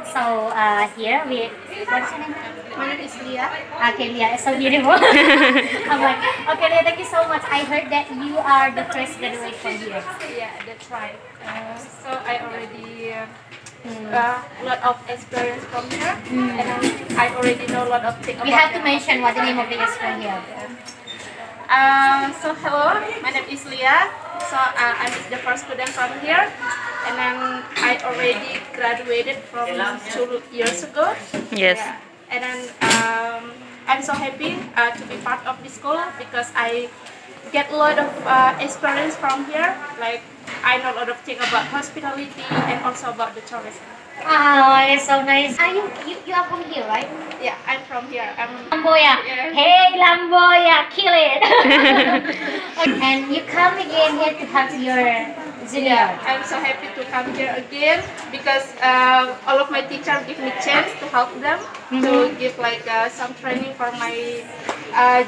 So here we, what's your name? My name is Leah. Okay, Leah, it's so beautiful. I'm like, okay, Leah, thank you so much. I heard that you are the first graduate from here. Yeah, that's right. So I already lot of experience from here, and I already know a lot of things. You have to mention what the name of the school here. So hello, my name is Leah. So I'm the first student from here, and then I already graduated from 2 years ago. Yes. Yeah. And then I'm so happy to be part of this school because I get a lot of experience from here. Like I know a lot of things about hospitality and also about the tourism. Oh, it's so nice. Are you are from here, right? Yeah, I'm from here. Lamboya. Yeah. Hey, Lamboya, kill it. And you come again here to help your junior. Yeah, I'm so happy to come here again because all of my teachers give me chance to help them to give like some training for my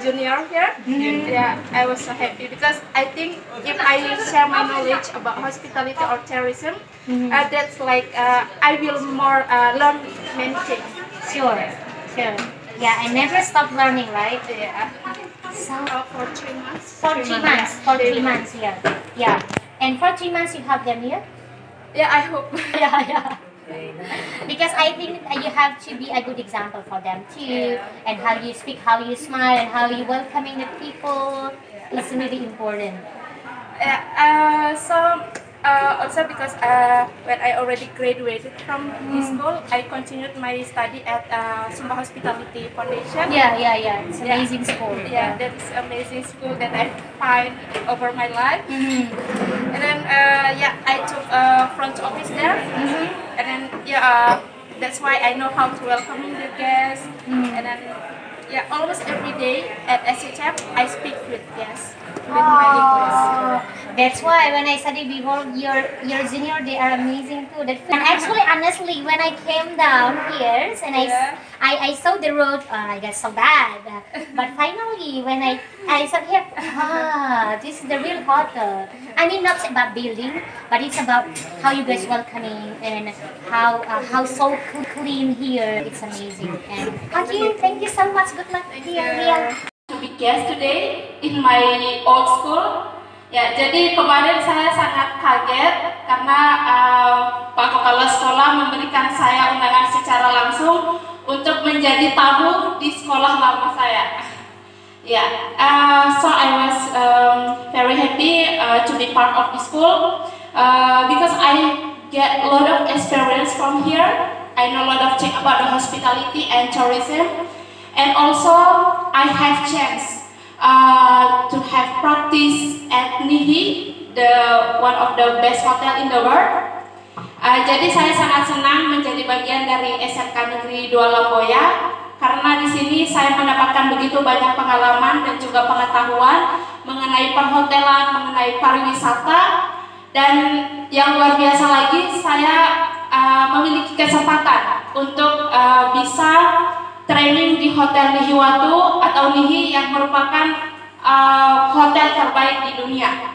junior here. Yeah, I was so happy because I think if I share my knowledge about hospitality or tourism, that's like I will more learn many things. Sure. Yeah, and never stop learning, right? Yeah. So For 3 months. for 3 months. For 3 months here. Yeah. And for 3 months you have them here? Yeah, I hope. Yeah. Because I think you have to be a good example for them too, and how you speak, how you smile, and how you welcoming the people is really important. Also because when I already graduated from this school, I continued my study at Sumba Hospitality Foundation. Yeah. It's amazing school. Yeah, that's amazing school that I find over my life. And then I took front office there. And then that's why I know how to welcome the guests. And then almost every day at SHF I speak with guests with my English. That's why when I studied before your junior, they are amazing too. And actually, honestly, when I came down here and I saw the road, I got so bad. But finally, when I saw here, this is the real hotel. I mean, not about building, but it's about how you guys welcoming and how so clean here. It's amazing. And okay, thank you so much. Good luck here. To be guest today in my old school. Ya, jadi kemarin saya sangat kaget karena Pak Kepala Sekolah memberikan saya undangan secara langsung untuk menjadi tamu di sekolah lama saya. So I was very happy to be part of the school because I get a lot of experience from here. I know a lot of things about the hospitality and tourism, and also I have chance to have practice at NIHI, one of the best hotel in the world. Jadi saya sangat senang menjadi bagian dari SMK Negeri 2 Lamboya karena di sini saya mendapatkan begitu banyak pengalaman dan juga pengetahuan mengenai perhotelan, mengenai pariwisata, dan yang luar biasa lagi saya memiliki kesempatan untuk bisa training di Hotel Nihiwatu atau Nihi yang merupakan hotel terbaik di dunia.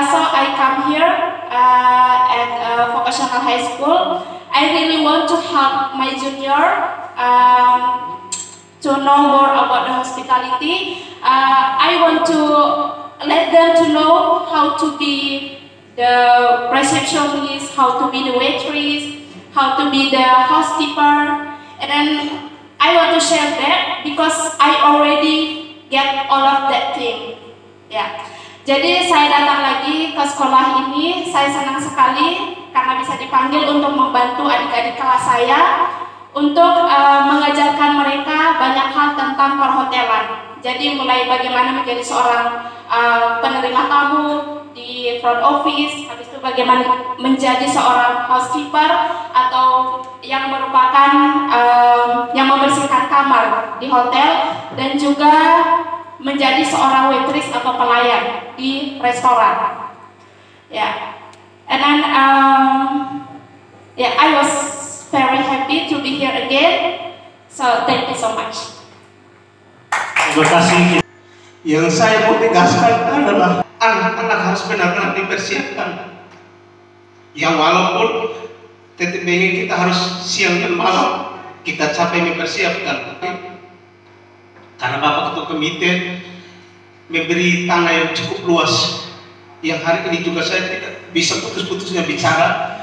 So I come here at Vocational High School. I really want to help my junior to know more about the hospitality. I want to let them to know how to be the receptionist, how to be the waitress, how to be the housekeeper, and then I want to share that because I already get all of that thing. Jadi saya datang lagi ke sekolah ini, saya senang sekali karena bisa dipanggil untuk membantu adik-adik kelas saya untuk mengajarkan mereka banyak hal tentang perhotelan. Jadi mulai bagaimana menjadi seorang penerima tamu di front office, habis itu bagaimana menjadi seorang housekeeper atau yang merupakan yang membersihkan kamar di hotel, dan juga menjadi seorang waitress atau pelayan di restoran. And then I was very happy to be here again. So thank you so much. Terima kasih. Yang saya mau tegaskan adalah anak-anak harus benar-benar dipersiapkan. Yang walaupun tetap pengen kita harus siang dan malam kita capek mempersiapkan, karena Bapak Ketua Komite memberi tanah yang cukup luas, yang hari ini juga saya tidak bisa putus-putusnya bicara,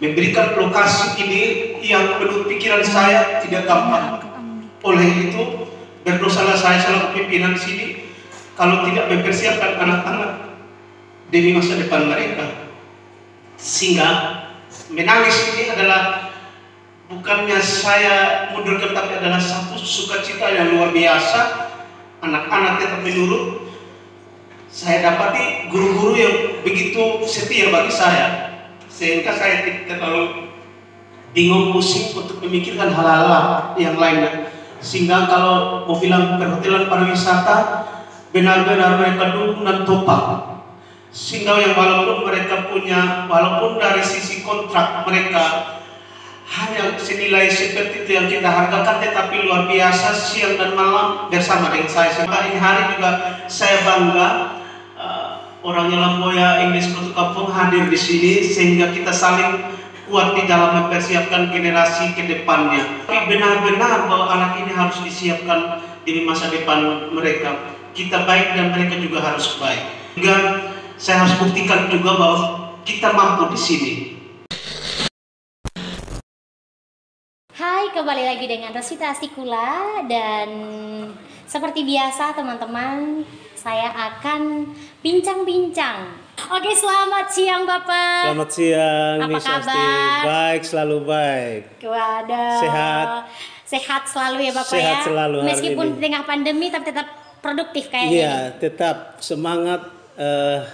memberikan lokasi ini yang menurut pikiran saya tidak gampang. Oleh itu berdosalah saya selaku pimpinan di sini kalau tidak mempersiapkan anak-anak demi masa depan mereka. Sehingga menangis ini adalah bukannya saya mundurkan, tapi adalah satu sukacita yang luar biasa. Anak-anak tetap menurut. Saya dapati guru-guru yang begitu setia bagi saya, sehingga saya tidak terlalu bingung pusing untuk memikirkan hal-hal yang lainnya. Sehingga kalau mau bilang perhotelan pariwisata, benar-benar mereka dukung dan topang. Sehingga yang walaupun mereka punya, walaupun dari sisi kontrak mereka hanya senilai seperti itu yang kita hargakan, tetapi luar biasa siang dan malam bersama dengan saya. Sehingga ini hari juga saya bangga orangnya Lamboya English Proto Kampung hadir di sini, sehingga kita saling kuat di dalam mempersiapkan generasi ke depannya. Tapi benar-benar bahwa anak ini harus disiapkan di masa depan mereka. Kita baik dan mereka juga harus baik. Juga saya harus buktikan juga bahwa kita mampu di sini. Hai, kembali lagi dengan Rosvita Astikula, dan seperti biasa teman-teman, saya akan bincang-bincang. Oke, selamat siang Bapak. Selamat siang, Apa Miss Asti. kabar? Baik, selalu baik. Waduh. Sehat selalu ya Bapak. Sehat ya. selalu hari Meskipun ini. di tengah pandemi tapi tetap produktif kayaknya. Iya, tetap semangat,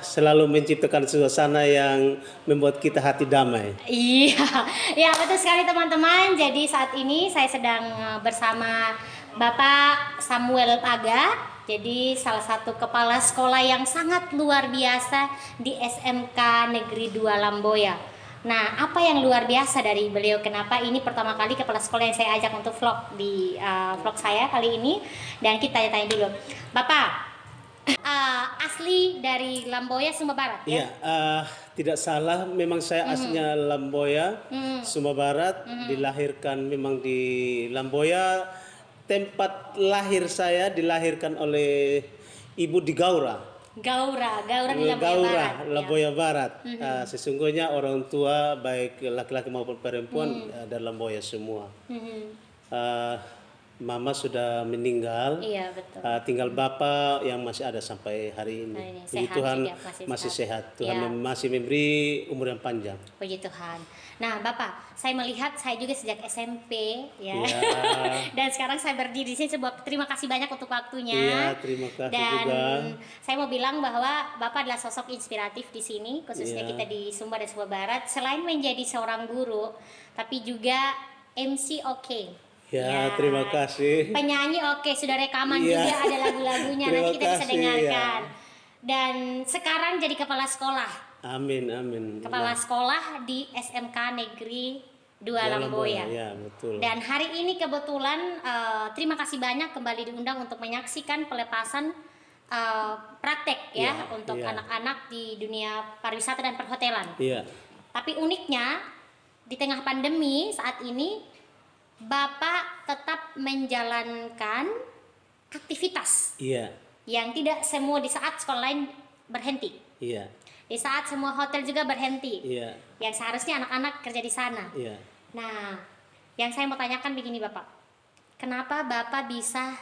selalu menciptakan suasana yang membuat kita hati damai. Iya, ya betul sekali teman-teman. Jadi saat ini saya sedang bersama Bapak Samuel Paga. Jadi salah satu kepala sekolah yang sangat luar biasa di SMK Negeri 2 Lamboya. Nah, apa yang luar biasa dari beliau? Kenapa ini pertama kali kepala sekolah yang saya ajak untuk vlog di vlog saya kali ini? Dan kita tanya dulu, Bapak, asli dari Lamboya, Sumba Barat ya? Iya, tidak salah. Memang saya aslinya Lamboya, Sumba Barat. Dilahirkan memang di Lamboya. Tempat lahir saya dilahirkan oleh ibu di Gaura. Gaura di Lamboya Barat. Lamboya Barat. Sesungguhnya orang tua baik laki-laki maupun perempuan ada Lamboya semua. Mama sudah meninggal. Iya betul. Tinggal bapak yang masih ada sampai hari ini. Nah, ini Puji sehat Tuhan juga, masih sehat. Tuhan Ya. masih memberi umur yang panjang. Puji Tuhan. Nah, Bapak, saya melihat saya juga sejak SMP ya. Ya. Dan sekarang saya berdiri di sini, sebuah terima kasih banyak untuk waktunya. Iya, terima kasih Dan juga. saya mau bilang bahwa Bapak adalah sosok inspiratif di sini, khususnya Iya. kita di Sumba dan Sumba Barat. Selain menjadi seorang guru, tapi juga MC oke. Ya, terima kasih. Penyanyi oke, sudah rekaman Iya. juga, ada lagu-lagunya, Terima nanti kita bisa kasih, dengarkan. ya. Dan sekarang jadi kepala sekolah. Amin, amin. Kepala sekolah di SMK Negeri 2 Lamboya. Ya, betul. Dan hari ini kebetulan terima kasih banyak kembali diundang untuk menyaksikan pelepasan praktek ya, Iya, untuk iya. anak-anak di dunia pariwisata dan perhotelan. Iya. Tapi uniknya di tengah pandemi saat ini Bapak tetap menjalankan aktivitas Iya. yang tidak semua di saat sekolah lain berhenti. Iya. Di saat semua hotel juga berhenti. Iya. Yang seharusnya anak-anak kerja di sana. Iya. Nah, yang saya mau tanyakan begini Bapak. Kenapa Bapak bisa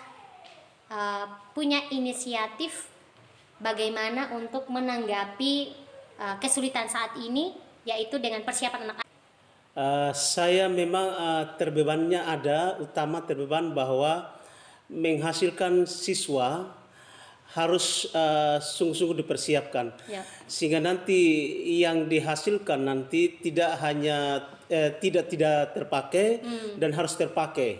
punya inisiatif bagaimana untuk menanggapi kesulitan saat ini, yaitu dengan persiapan anak-anak? Saya memang terbebannya ada, utama terbeban bahwa menghasilkan siswa harus sungguh-sungguh dipersiapkan, Ya. sehingga nanti yang dihasilkan nanti tidak hanya tidak terpakai dan harus terpakai,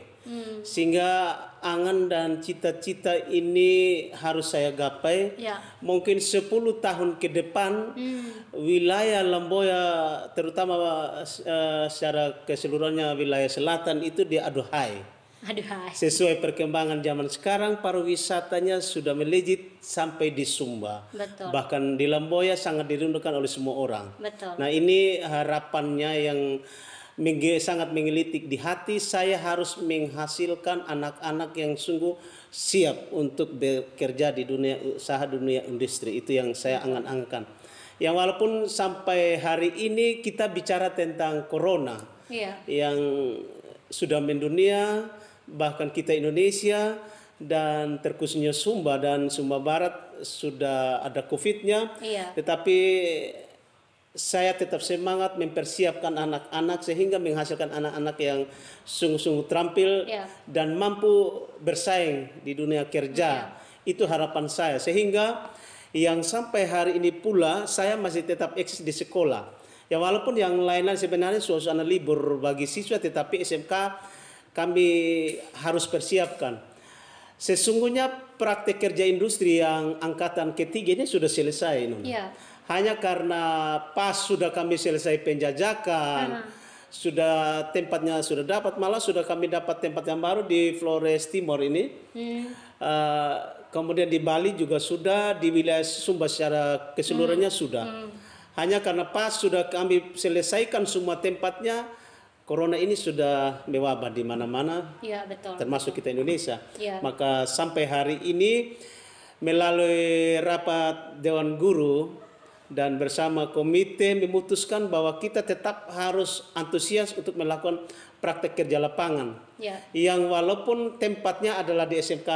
sehingga angan dan cita-cita ini harus saya gapai. Ya. Mungkin 10 tahun ke depan wilayah Lamboya, terutama secara keseluruhannya wilayah selatan itu diaduhai. Aduh, hai. Sesuai perkembangan zaman sekarang, pariwisatanya sudah melejit sampai di Sumba. Betul. Bahkan di Lamboya sangat dirindukan oleh semua orang. Betul. Nah, ini harapannya yang sangat menggelitik di hati. Saya harus menghasilkan anak-anak yang sungguh siap untuk bekerja di dunia usaha, dunia industri. Itu yang saya angan-angankan. Yang walaupun sampai hari ini kita bicara tentang corona, Iya. yang sudah mendunia, bahkan kita Indonesia dan terkhususnya Sumba dan Sumba Barat sudah ada COVID-nya. Iya. Tetapi saya tetap semangat mempersiapkan anak-anak sehingga menghasilkan anak-anak yang sungguh-sungguh terampil Iya. dan mampu bersaing di dunia kerja. Itu harapan saya, sehingga yang sampai hari ini pula saya masih tetap eksis di sekolah. Ya, walaupun yang lain-lain sebenarnya suasana libur bagi siswa, tetapi SMK kami harus persiapkan. Sesungguhnya praktek kerja industri yang angkatan ketiga ini sudah selesai, Nona. Iya. Hanya karena pas sudah kami selesai penjajakan, sudah tempatnya sudah dapat, malah sudah kami dapat tempat yang baru di Flores Timor ini. Kemudian di Bali juga sudah, di wilayah Sumba secara keseluruhannya sudah. Hanya karena pas sudah kami selesaikan semua tempatnya, corona ini sudah mewabah di mana-mana, Iya, betul. termasuk kita Indonesia. Iya. Maka sampai hari ini melalui rapat Dewan Guru dan bersama komite memutuskan bahwa kita tetap harus antusias untuk melakukan praktek kerja lapangan. Iya. Yang walaupun tempatnya adalah di SMK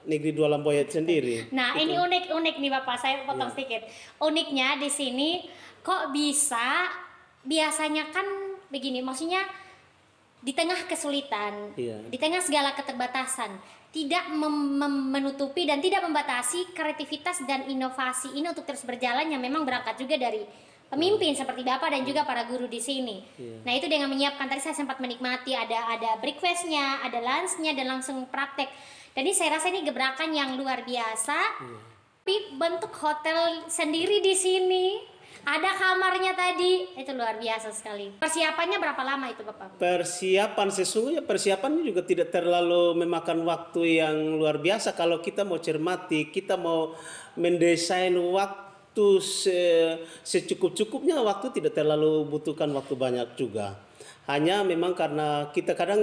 Negeri 2 Lamboya sendiri. Nah, ini unik nih Bapak, saya potong sedikit. Uniknya di sini kok bisa, biasanya kan begini, maksudnya di tengah kesulitan, di tengah segala keterbatasan, tidak menutupi dan tidak membatasi kreativitas dan inovasi ini untuk terus berjalan, yang memang berangkat juga dari pemimpin seperti Bapak dan juga para guru di sini. Nah, itu dengan menyiapkan, tadi saya sempat menikmati ada breakfastnya, ada lunchnya, dan langsung praktek. Jadi saya rasa ini gebrakan yang luar biasa. Tapi bentuk hotel sendiri di sini, ada kamarnya tadi, itu luar biasa sekali. Persiapannya berapa lama itu Bapak? Persiapan, sesungguhnya persiapannya juga tidak terlalu memakan waktu yang luar biasa. Kalau kita mau cermati, kita mau mendesain waktu secukup-cukupnya, waktu tidak terlalu butuhkan waktu banyak juga. Hanya memang karena kita kadang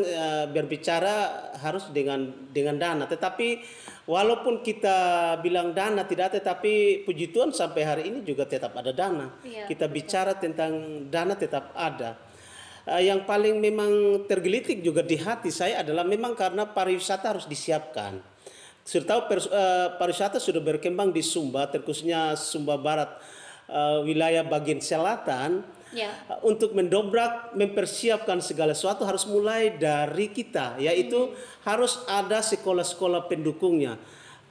berbicara harus dengan dana. Tetapi walaupun kita bilang dana tidak ada, tetapi puji Tuhan sampai hari ini juga tetap ada dana. Iya, Kita bicara tentang dana tetap ada. Yang paling memang tergelitik juga di hati saya adalah memang karena pariwisata harus disiapkan. Sudah tahu pariwisata sudah berkembang di Sumba, terkhususnya Sumba Barat, wilayah bagian selatan. Untuk mendobrak, mempersiapkan segala sesuatu harus mulai dari kita, yaitu harus ada sekolah-sekolah pendukungnya.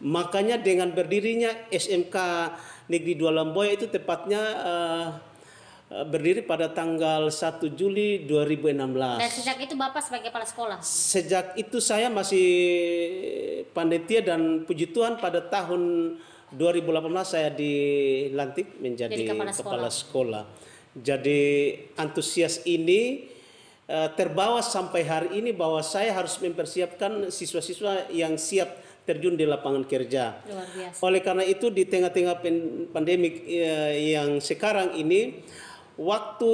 Makanya dengan berdirinya SMK Negeri 2 Lamboya itu tepatnya berdiri pada tanggal 1 Juli 2016. Dan sejak itu Bapak sebagai kepala sekolah? Sejak itu saya masih panitia, dan puji Tuhan pada tahun 2018 saya dilantik menjadi kepala sekolah. Jadi antusias ini terbawa sampai hari ini bahwa saya harus mempersiapkan siswa-siswa yang siap terjun di lapangan kerja. Luar biasa. Oleh karena itu di tengah-tengah pandemik yang sekarang ini, waktu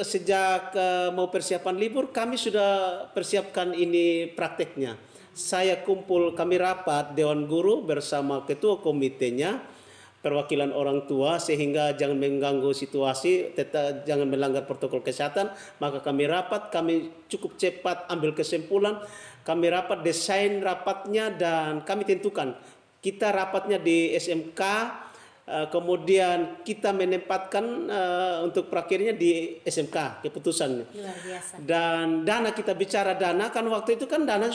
sejak mau persiapan libur kami sudah persiapkan ini prakteknya. Kami rapat Dewan Guru bersama ketua komitenya, perwakilan orang tua, sehingga jangan mengganggu situasi, tetap jangan melanggar protokol kesehatan. Maka kami rapat, kami cukup cepat ambil kesimpulan, kami rapat desain rapatnya, dan kami tentukan kita rapatnya di SMK, kemudian kita menempatkan untuk prakerja di SMK keputusannya. Luar biasa. Dan dana, kita bicara dana, kan waktu itu kan dana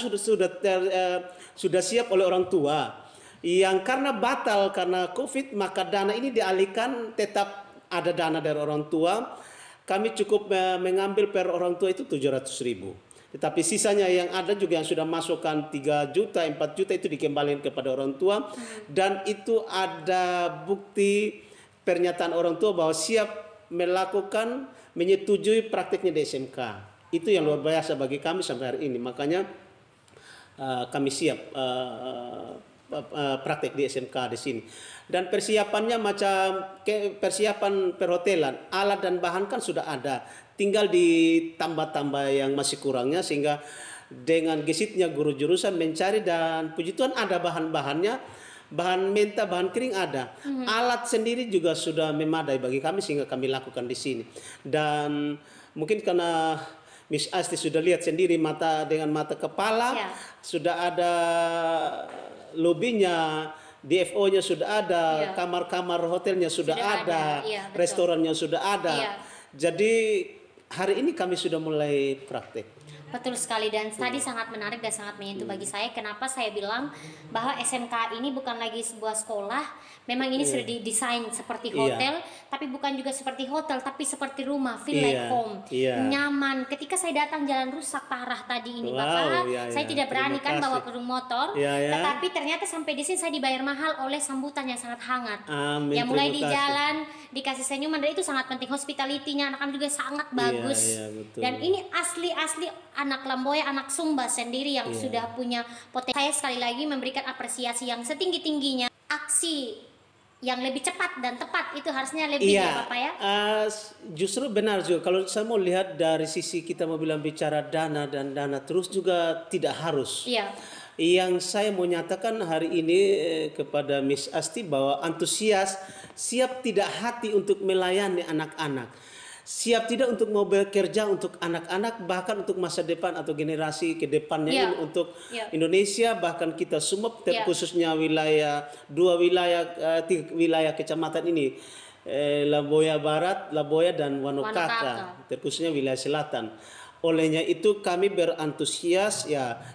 sudah siap oleh orang tua. Yang karena batal karena COVID, maka dana ini dialihkan, tetap ada dana dari orang tua. Kami cukup mengambil per orang tua itu 700.000. Tetapi sisanya yang ada juga yang sudah masukkan 3 juta, 4 juta itu dikembalikan kepada orang tua. Dan itu ada bukti pernyataan orang tua bahwa siap melakukan, menyetujui prakteknya di SMK. Itu yang luar biasa bagi kami sampai hari ini. Makanya kami siap praktek di SMK di sini. Dan persiapannya macam persiapan perhotelan, alat dan bahan kan sudah ada, tinggal ditambah-tambah yang masih kurangnya, sehingga dengan gesitnya guru jurusan mencari, dan puji Tuhan ada bahan-bahannya, bahan mentah, bahan kering ada. Alat sendiri juga sudah memadai bagi kami sehingga kami lakukan di sini. Dan mungkin karena Miss Asti sudah lihat sendiri dengan mata kepala, sudah ada lobinya, DFO-nya sudah ada, kamar-kamar hotelnya sudah ada, restorannya sudah ada. Jadi hari ini kami sudah mulai praktek. Betul sekali, dan tadi sangat menarik dan sangat menyentuh bagi saya. Kenapa saya bilang bahwa SMK ini bukan lagi sebuah sekolah, memang ini sudah didesain seperti hotel, tapi bukan juga seperti hotel, tapi seperti rumah, feel like home, nyaman. Ketika saya datang jalan rusak parah tadi ini, Bapak, saya tidak berani kan bawa gedung motor, tetapi ternyata sampai di sini saya dibayar mahal oleh sambutan yang sangat hangat. Yang mulai di jalan dikasih senyuman, dan itu sangat penting. Hospitality-nya anak-anak juga sangat bagus. Dan ini asli anak Lamboya, anak Sumba sendiri yang sudah punya potensi. Saya sekali lagi memberikan apresiasi yang setinggi-tingginya. Aksi yang lebih cepat dan tepat itu harusnya lebih ya Bapak ya. Justru benar juga, kalau saya mau lihat dari sisi kita mau bilang bicara dana dan dana terus juga tidak harus. Yang saya mau nyatakan hari ini kepada Miss Asti bahwa antusias, siap tidak hati untuk melayani anak-anak, siap tidak untuk mau bekerja untuk anak-anak, bahkan untuk masa depan atau generasi ke depannya ini, untuk Indonesia, bahkan kita semua khususnya tiga wilayah kecamatan ini, Lamboya Barat, Lamboya dan Wanokaka, terkhususnya wilayah selatan. Olehnya itu kami berantusias,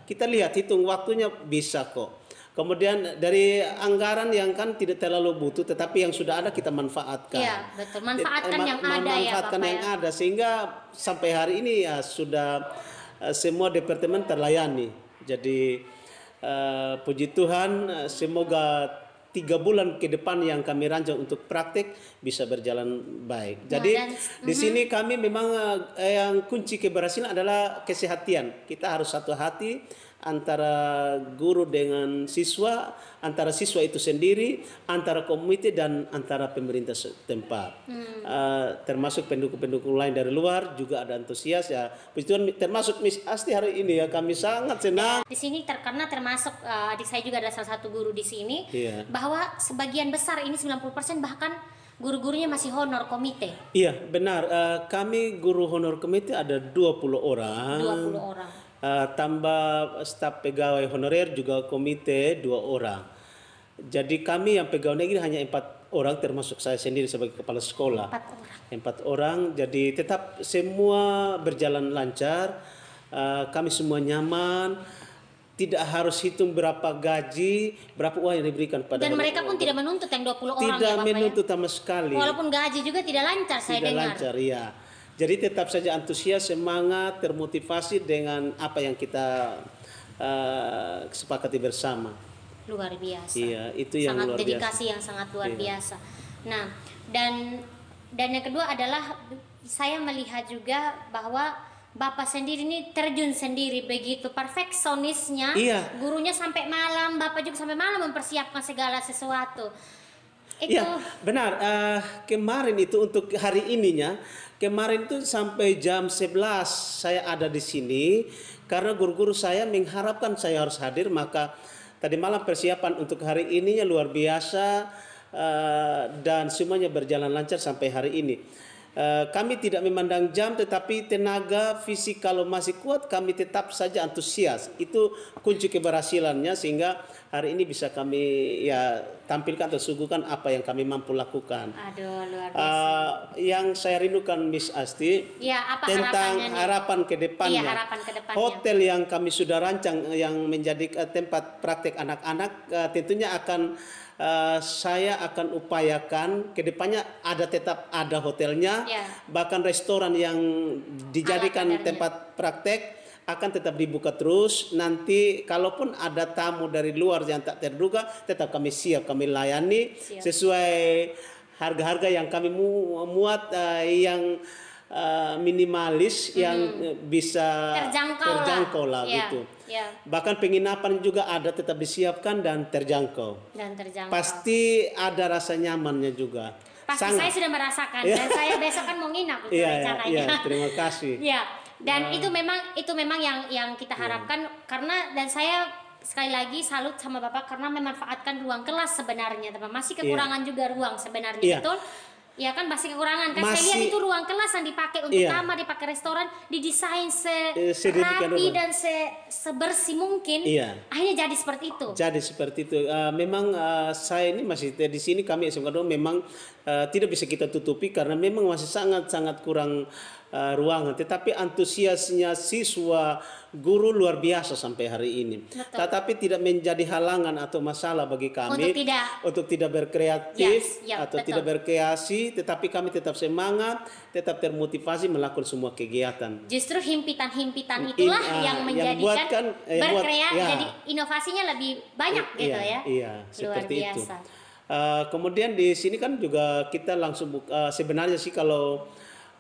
kita lihat hitung waktunya bisa kok. Kemudian dari anggaran yang kan tidak terlalu butuh, tetapi yang sudah ada kita manfaatkan. Iya, betul. Manfaatkan yang ada manfaatkan yang ada, sehingga sampai hari ini sudah semua departemen terlayani. Jadi puji Tuhan, semoga 3 bulan ke depan yang kami rancang untuk praktek bisa berjalan baik. Jadi di sini kami memang yang kunci keberhasilan adalah kesehatan. Kita harus satu hati antara guru dengan siswa, antara siswa itu sendiri, antara komite dan antara pemerintah setempat. Termasuk pendukung-pendukung lain dari luar juga ada antusias ya. Puji Tuhan, termasuk Miss Asti hari ini ya, kami sangat senang. Di sini karena termasuk adik saya juga ada salah satu guru di sini, bahwa sebagian besar ini 90% bahkan guru-gurunya masih honor komite. Iya, benar. Kami guru honor komite ada 20 orang. 20 orang. Tambah staf pegawai honorer juga komite 2 orang. Jadi kami yang pegawai negeri hanya 4 orang, termasuk saya sendiri sebagai kepala sekolah. 4 orang. Jadi tetap semua berjalan lancar. Kami semua nyaman. Tidak harus hitung berapa gaji, berapa uang yang diberikan pada. Dan mereka pun tidak menuntut yang 20 orang. Tidak menuntut sama sekali. Walaupun gaji juga tidak lancar, saya dengar. Tidak lancar, iya. Jadi tetap saja antusias, semangat, termotivasi dengan apa yang kita sepakati bersama. Luar biasa. Iya, itu yang sangat luar biasa. Dedikasi yang sangat luar biasa. Nah, dan yang kedua adalah saya melihat juga bahwa Bapak sendiri ini terjun sendiri begitu perfeksionisnya. Gurunya sampai malam, Bapak juga sampai malam mempersiapkan segala sesuatu. Itu benar. Kemarin itu untuk hari ininya, kemarin itu sampai jam 11 saya ada di sini karena guru-guru saya mengharapkan saya harus hadir, maka tadi malam persiapan untuk hari ininya luar biasa, dan semuanya berjalan lancar sampai hari ini. Kami tidak memandang jam, tetapi tenaga fisik kalau masih kuat kami tetap saja antusias. Itu kunci keberhasilannya, sehingga hari ini bisa kami tampilkan atau suguhkan apa yang kami mampu lakukan. Aduh, luar biasa. Yang saya rindukan Miss Asti, apa tentang harapan ke depannya. Harapan ke depannya. Hotel yang kami sudah rancang yang menjadi tempat praktek anak-anak, tentunya akan saya akan upayakan kedepannya tetap ada hotelnya, bahkan restoran yang dijadikan tempat praktek akan tetap dibuka terus. Nanti kalaupun ada tamu dari luar yang tak terduga, tetap kami siap, kami layani sesuai harga-harga yang kami muat, yang minimalis yang bisa terjangkau lah Ya, gitu. ya. Bahkan penginapan juga ada tetap disiapkan dan terjangkau. Pasti ada rasa nyamannya juga. Pasti saya sudah merasakan dan saya besok kan mau nginap rencananya. Iya, terima kasih. Ya, dan itu memang yang kita harapkan karena dan saya sekali lagi salut sama Bapak karena memanfaatkan ruang kelas sebenarnya, teman. Masih kekurangan juga ruang sebenarnya, betul? Ya kan masih kekurangan kan saya lihat itu ruang kelas yang dipakai untuk kamar, dipakai restoran, didesain rapi dan sebersih mungkin. Akhirnya jadi seperti itu. Jadi seperti itu. Memang saya ini masih di sini kami SMK 2 memang tidak bisa kita tutupi karena memang masih sangat kurang ruangan. Tetapi antusiasnya siswa guru luar biasa sampai hari ini. Tetapi tidak menjadi halangan atau masalah bagi kami untuk tidak berkreatif atau tidak berkreasi, tetapi kami tetap semangat, tetap termotivasi melakukan semua kegiatan. Justru himpitan-himpitan itulah yang menjadikan berkreasi, jadi inovasinya lebih banyak gitu ya. Iya, luar seperti biasa. itu. Kemudian di sini kan juga kita langsung sebenarnya sih kalau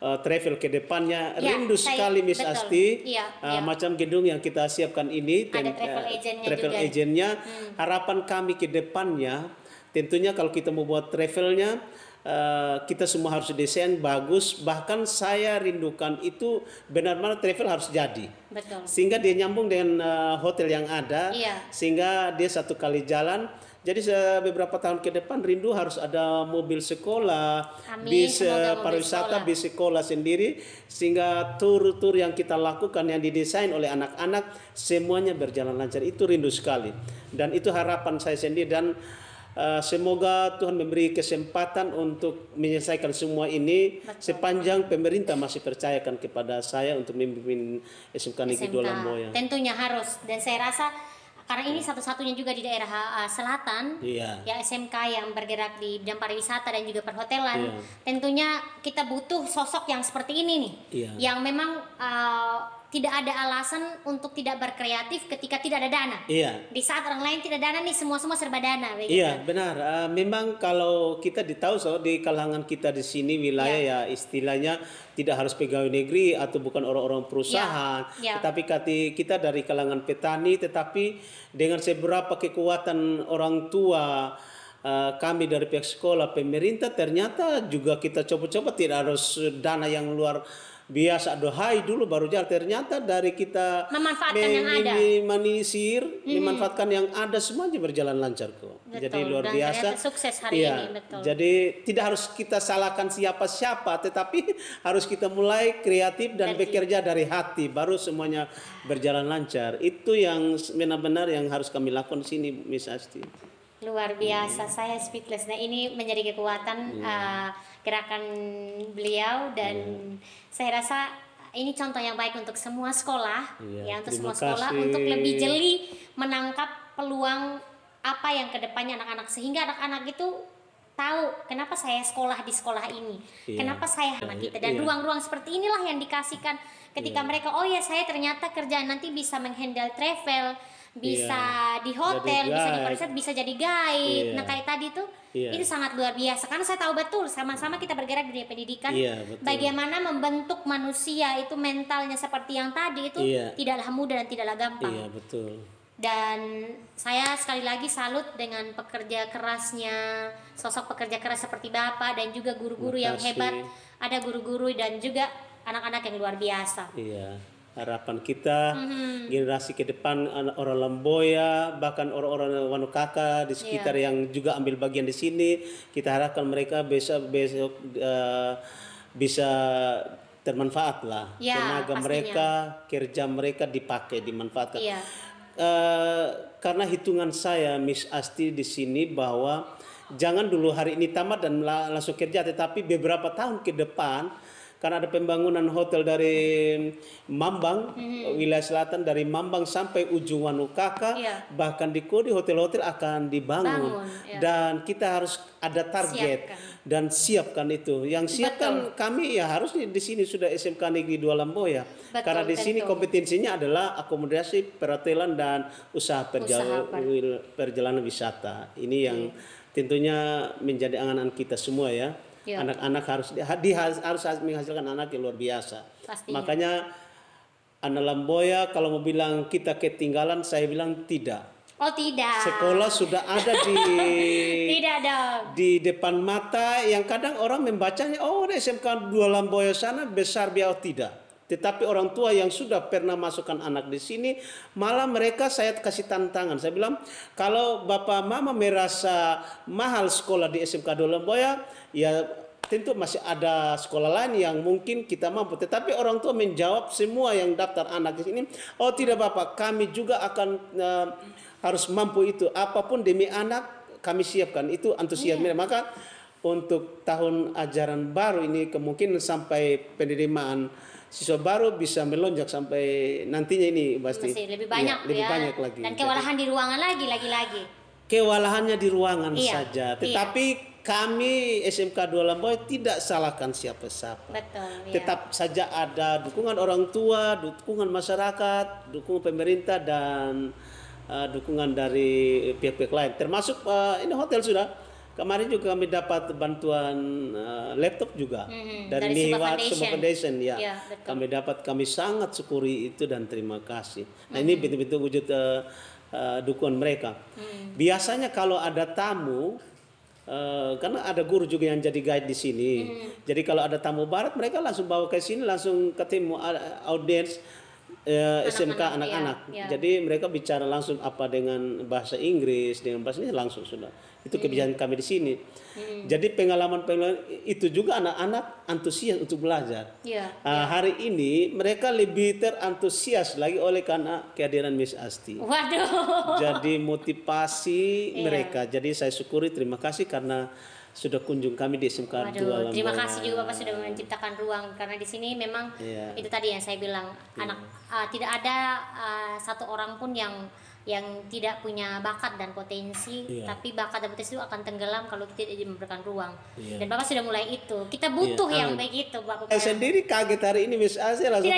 travel ke depannya rindu sekali Miss Asti. Macam gedung yang kita siapkan ini ada travel agentnya. Harapan kami ke depannya tentunya kalau kita mau buat travelnya kita semua harus desain bagus. Bahkan saya rindukan itu benar-benar travel harus jadi. Betul. Sehingga dia nyambung dengan hotel yang ada. Sehingga dia satu kali jalan. Jadi beberapa tahun ke depan rindu harus ada mobil sekolah, bis pariwisata, bis sekolah sendiri, sehingga tur-tur yang kita lakukan yang didesain oleh anak-anak semuanya berjalan lancar. Itu rindu sekali, dan itu harapan saya sendiri, dan semoga Tuhan memberi kesempatan untuk menyelesaikan semua ini. Sepanjang pemerintah masih percayakan kepada saya untuk memimpin SMK Negeri 2 Lamboya. Tentunya harus, dan saya rasa karena ini satu-satunya juga di daerah selatan, ya SMK yang bergerak di bidang pariwisata dan juga perhotelan. Tentunya kita butuh sosok yang seperti ini nih, yang memang tidak ada alasan untuk tidak berkreatif ketika tidak ada dana. Di saat orang lain tidak dana nih, semua serba dana. Begitu. Iya, benar. Memang kalau kita tahu di kalangan kita di sini wilayah ya istilahnya tidak harus pegawai negeri atau bukan orang-orang perusahaan, tetapi kita dari kalangan petani, tetapi dengan seberapa kekuatan orang tua, kami dari pihak sekolah, pemerintah, ternyata juga kita coba-coba tidak harus dana yang luar biasa, dohai dulu baru jalan. Ternyata dari kita memanfaatkan yang ada, memanfaatkan yang ada, semuanya berjalan lancar kok. Betul, jadi luar dan biasa. Sukses hari ini, betul. Jadi tidak harus kita salahkan siapa-siapa, tetapi harus kita mulai kreatif dan bekerja dari hati, baru semuanya berjalan lancar. Itu yang benar-benar yang harus kami lakukan di sini, Miss Asti. Luar biasa, saya speechless. Nah, ini menjadi kekuatan gerakan beliau, dan saya rasa ini contoh yang baik untuk semua sekolah, untuk semua sekolah untuk lebih jeli menangkap peluang apa yang kedepannya anak-anak, sehingga anak-anak itu tahu kenapa saya sekolah di sekolah ini, kenapa saya anak kita, dan ruang-ruang seperti inilah yang dikasihkan ketika mereka, oh ya saya ternyata kerjaan nanti bisa menghandle travel, bisa di hotel, bisa di pariwisata, bisa jadi guide. Nah kayak tadi tuh itu sangat luar biasa karena saya tahu betul sama-sama kita bergerak di dunia pendidikan, bagaimana membentuk manusia itu mentalnya seperti yang tadi itu tidaklah mudah dan tidaklah gampang. Betul. Dan saya sekali lagi salut dengan pekerja kerasnya, sosok pekerja keras seperti Bapak dan juga guru-guru yang hebat. Ada guru-guru dan juga anak-anak yang luar biasa. Harapan kita generasi ke depan orang Lamboya, bahkan orang-orang Wanukaka di sekitar yang juga ambil bagian di sini, kita harapkan mereka besok bisa termanfaat lah, tenaga mereka, kerja mereka dimanfaatkan. Karena hitungan saya, Miss Asti, di sini bahwa jangan dulu hari ini tamat dan langsung kerja, tetapi beberapa tahun ke depan. Karena ada pembangunan hotel dari Mambang, wilayah selatan dari Mambang sampai ujung Wanukaka, bahkan di Kodi hotel-hotel akan dibangun. Dan kita harus ada target dan siapkan itu. Yang siapkan kami ya harus di sini sudah SMK Negeri 2 Lamboya. Karena di sini kompetensinya adalah akomodasi, perhotelan dan usaha perjalanan wisata. Ini yang tentunya menjadi angan-angan kita semua ya. Iya. Anak-anak harus menghasilkan anak yang luar biasa. Pastinya. Makanya anak Lamboya kalau mau bilang kita ketinggalan, saya bilang tidak. Oh tidak. Sekolah sudah ada di Tidak dong. di depan mata, yang kadang orang membacanya, oh di SMK 2 Lamboya sana besar biar tidak. Tetapi orang tua yang sudah pernah masukkan anak di sini, malah mereka saya kasih tantangan. Saya bilang, kalau bapak mama merasa mahal sekolah di SMK 2 Lamboya, ya tentu masih ada sekolah lain yang mungkin kita mampu. Tetapi orang tua menjawab semua yang daftar anak di sini, oh tidak bapak, kami juga akan harus mampu itu. Apapun demi anak kami siapkan. Itu antusiasme. Maka untuk tahun ajaran baru ini kemungkinan sampai penerimaan siswa baru bisa melonjak sampai nantinya ini pasti lebih banyak, lebih ya. banyak lagi. Dan kewalahan di ruangan lagi. Kewalahannya di ruangan saja. Iya. Tetapi kami SMK 2 Lamboya tidak salahkan siapa-siapa. Betul. Tetap saja ada dukungan orang tua, dukungan masyarakat, dukungan pemerintah, dan dukungan dari pihak-pihak lain. Termasuk ini hotel sudah. Kemarin juga kami dapat bantuan laptop juga dari Nihiwat Summa Foundation ya. Kami dapat, kami sangat syukuri itu dan terima kasih. Nah ini betul-betul wujud dukungan mereka. Biasanya kalau ada tamu, karena ada guru juga yang jadi guide di sini. Jadi kalau ada tamu barat, mereka langsung bawa ke sini, langsung ketemu audiens SMK anak-anak. Jadi mereka bicara langsung apa dengan bahasa Inggris, dengan bahasa ini langsung sudah. Itu kebijakan kami di sini. Jadi pengalaman itu juga anak-anak antusias untuk belajar. Hari ini mereka lebih terantusias lagi oleh karena kehadiran Miss Asti. Waduh. Jadi motivasi mereka. Jadi saya syukuri, terima kasih karena sudah kunjung kami di SMK 2 Lamboya. Terima kasih juga Bapak sudah menciptakan ruang, karena di sini memang itu tadi yang saya bilang, tidak ada satu orang pun yang tidak punya bakat dan potensi, tapi bakat dan potensi itu akan tenggelam kalau kita tidak memberikan ruang. Dan Bapak sudah mulai itu. Kita butuh yang begitu, Bapak. Saya sendiri kaget hari ini Miss Asia langsung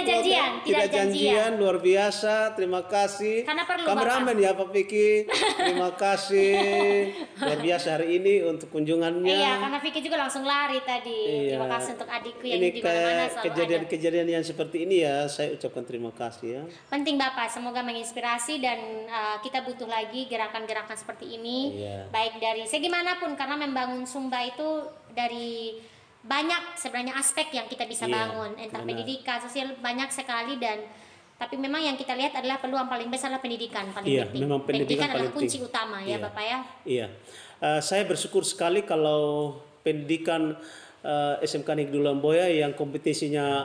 tidak janjian, luar biasa. Terima kasih. Karena perlu kameramen ya Pak Vicky. Terima kasih. Luar biasa hari ini untuk kunjungannya. Iya, karena Vicky juga langsung lari tadi. Terima kasih untuk adikku yang di mana-mana selalu kejadian-kejadian yang seperti ini ya, saya ucapkan terima kasih ya. Penting Bapak, semoga menginspirasi dan kita butuh lagi gerakan-gerakan seperti ini, baik dari segi manapun, karena membangun Sumba itu dari banyak sebenarnya aspek yang kita bisa bangun, entah pendidikan, sosial, banyak sekali. Dan tapi memang yang kita lihat adalah peluang paling besar adalah pendidikan paling penting. Memang pendidikan adalah kunci utama ya Bapak ya. Iya, saya bersyukur sekali kalau pendidikan SMK Negeri Lamboya yang kompetisinya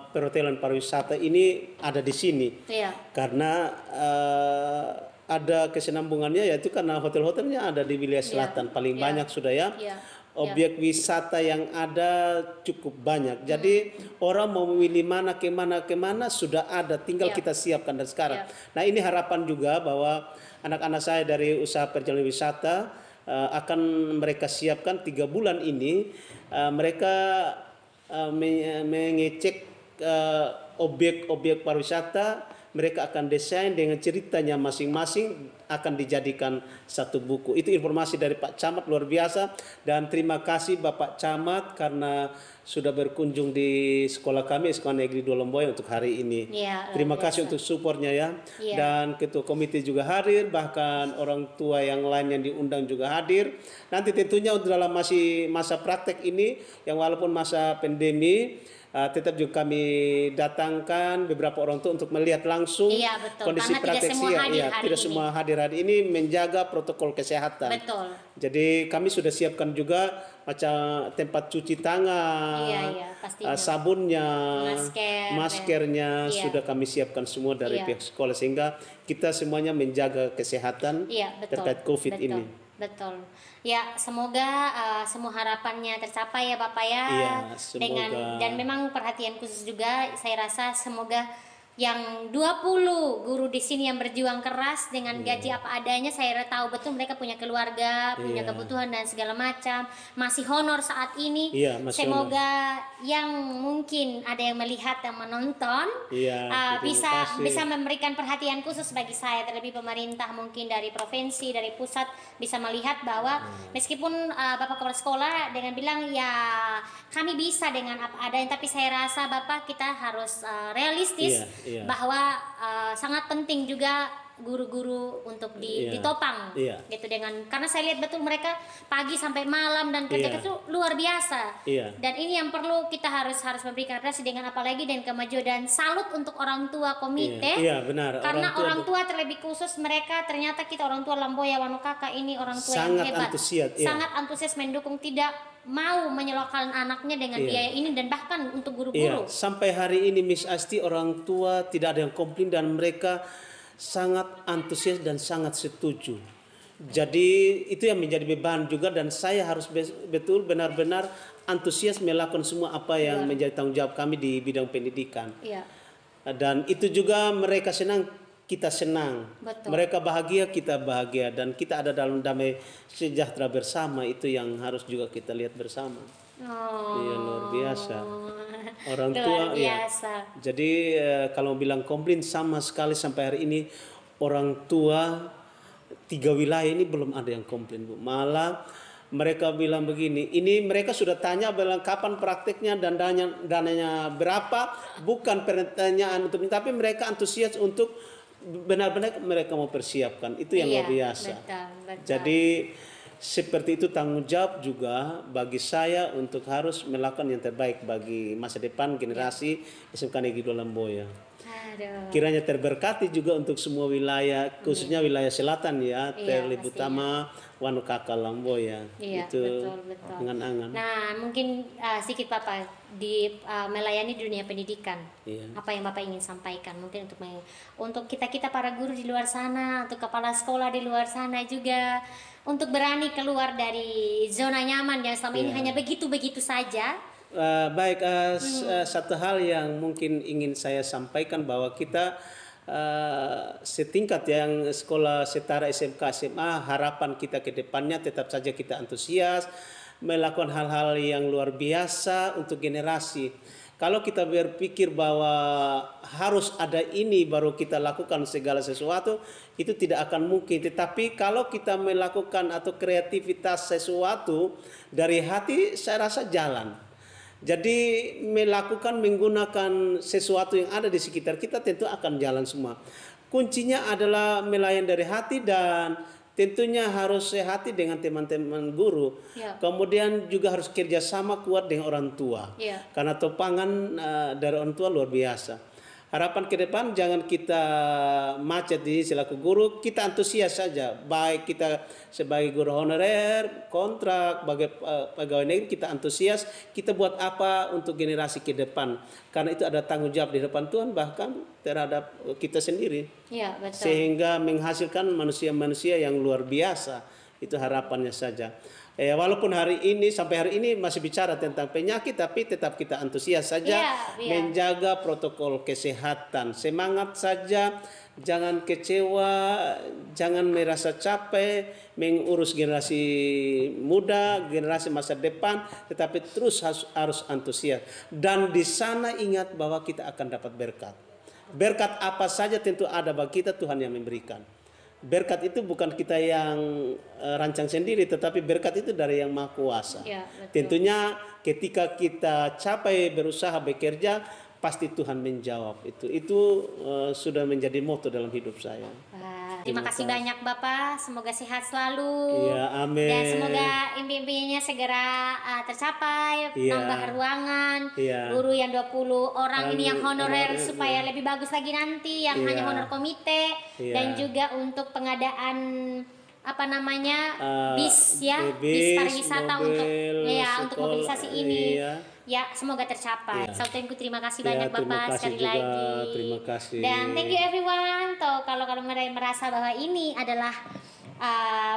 perhotelan pariwisata ini ada di sini. Karena ada kesinambungannya, yaitu karena hotel-hotelnya ada di wilayah selatan paling banyak sudah ya. Objek wisata yang ada cukup banyak. Jadi orang mau memilih mana kemana sudah ada, tinggal kita siapkan dari sekarang. Nah ini harapan juga bahwa anak-anak saya dari usaha perjalanan wisata akan mereka siapkan 3 bulan ini. Mereka mengecek objek-objek pariwisata. Mereka akan desain dengan ceritanya masing-masing, akan dijadikan satu buku. Itu informasi dari Pak Camat, luar biasa. Dan terima kasih Bapak Camat karena sudah berkunjung di sekolah kami, Sekolah Negeri 2 Lamboya untuk hari ini. Terima kasih untuk supportnya ya. Dan ketua komite juga hadir, bahkan orang tua yang lain yang diundang juga hadir. Nanti tentunya dalam masih masa praktek ini, yang walaupun masa pandemi, tetap juga kami datangkan beberapa orang tua untuk melihat langsung kondisi prakteknya. Tidak semua hadir hari ini, menjaga protokol kesehatan. Jadi kami sudah siapkan juga macam tempat cuci tangan, sabunnya, maskernya sudah kami siapkan semua dari pihak sekolah, sehingga kita semuanya menjaga kesehatan terkait COVID ini. Betul. Ya, semoga semua harapannya tercapai ya Bapak ya. Dan memang perhatian khusus juga saya rasa semoga yang 20 guru di sini yang berjuang keras dengan gaji apa adanya. Saya tahu betul mereka punya keluarga, punya kebutuhan dan segala macam, masih honor saat ini. Masih Semoga yang mungkin ada yang melihat dan menonton bisa memberikan perhatian khusus bagi saya, terlebih pemerintah mungkin dari provinsi, dari pusat bisa melihat bahwa meskipun Bapak kepala sekolah dengan bilang ya kami bisa dengan apa adanya, tapi saya rasa Bapak kita harus realistis bahwa sangat penting juga guru-guru untuk ditopang gitu, dengan karena saya lihat betul mereka pagi sampai malam dan kerja itu luar biasa. Dan ini yang perlu kita harus memberikan apresiasi, dengan apalagi dengan kemajuan, dan salut untuk orang tua komite. Benar. Karena orang tua terlebih khusus mereka, ternyata kita orang tua Lamboya Wanokaka ini orang tua sangat yang hebat, antusias, sangat antusias mendukung, tidak mau menyelokkan anaknya dengan biaya ini, dan bahkan untuk guru-guru. Sampai hari ini Miss Asti, orang tua tidak ada yang komplain dan mereka sangat antusias dan sangat setuju. Jadi itu yang menjadi beban juga, dan saya harus betul benar-benar antusias melakukan semua apa yang menjadi tanggung jawab kami di bidang pendidikan. Dan itu juga mereka senang, kita senang. Mereka bahagia, kita bahagia, dan kita ada dalam damai sejahtera bersama. Itu yang harus juga kita lihat bersama. Luar biasa. Orang tua Jadi kalau bilang komplain, sama sekali sampai hari ini orang tua 3 wilayah ini belum ada yang komplain, Bu. Malah mereka bilang begini, ini mereka sudah tanya bilang kapan prakteknya dan dananya berapa, bukan pertanyaan untuk, tapi mereka antusias untuk benar-benar mereka mau persiapkan. Itu yang luar biasa. Betul. Jadi seperti itu tanggung jawab juga bagi saya untuk harus melakukan yang terbaik bagi masa depan generasi SMK Negeri 2 Lamboya. Kiranya terberkati juga untuk semua wilayah, khususnya wilayah selatan terlebih utama Wanokaka Lamboya. Itu betul. angan-angan. Nah, mungkin sedikit Bapak di melayani dunia pendidikan. Apa yang Bapak ingin sampaikan mungkin untuk kita para guru di luar sana, untuk kepala sekolah di luar sana juga, untuk berani keluar dari zona nyaman yang selama ini hanya begitu-begitu saja. Satu hal yang mungkin ingin saya sampaikan bahwa kita setingkat yang sekolah setara SMK SMA, harapan kita ke depannya tetap saja kita antusias melakukan hal-hal yang luar biasa untuk generasi. Kalau kita berpikir bahwa harus ada ini baru kita lakukan segala sesuatu, itu tidak akan mungkin. Tetapi kalau kita melakukan atau kreativitas sesuatu dari hati, saya rasa jalan. Jadi melakukan menggunakan sesuatu yang ada di sekitar kita tentu akan jalan semua. Kuncinya adalah melayani dari hati, dan tentunya harus sehati dengan teman-teman guru. Kemudian juga harus kerjasama kuat dengan orang tua. Karena topangan dari orang tua luar biasa. Harapan ke depan jangan kita macet di selaku guru, kita antusias saja. Baik kita sebagai guru honorer, kontrak, sebagai pegawai negeri, kita antusias, kita buat apa untuk generasi ke depan. Karena itu ada tanggung jawab di depan Tuhan, bahkan terhadap kita sendiri. Betul. Sehingga menghasilkan manusia-manusia yang luar biasa. Itu harapannya saja. Walaupun sampai hari ini masih bicara tentang penyakit, tapi tetap kita antusias saja menjaga protokol kesehatan. Semangat saja, jangan kecewa, jangan merasa capek mengurus generasi muda, generasi masa depan, tetapi terus harus antusias. Dan di sana ingat bahwa kita akan dapat berkat. Berkat apa saja tentu ada bagi kita, Tuhan yang memberikan. Berkat itu bukan kita yang rancang sendiri, tetapi berkat itu dari Yang Maha Kuasa. Tentunya ketika kita capai berusaha bekerja, pasti Tuhan menjawab. Itu sudah menjadi moto dalam hidup saya. Terima kasih banyak Bapak, semoga sehat selalu. Amin. Dan semoga impian-impiannya segera tercapai, nambah ruangan, guru yang 20 orang ini yang honorer supaya lebih bagus lagi nanti, yang hanya honor komite, dan juga untuk pengadaan bis bis pariwisata untuk mobilisasi ini. Semoga tercapai. Sautenku terima kasih banyak Bapak sekali lagi. Terima kasih. Dan thank you everyone. Kalau merasa bahwa ini adalah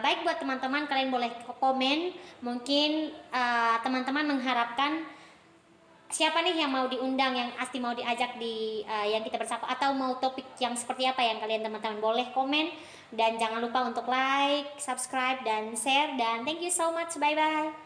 baik buat teman-teman, kalian boleh komen. Mungkin teman-teman mengharapkan siapa nih yang mau diundang, yang Asti mau diajak di yang kita bersapa, atau mau topik yang seperti apa yang kalian teman-teman boleh komen, dan jangan lupa untuk like, subscribe dan share, dan thank you so much, bye bye.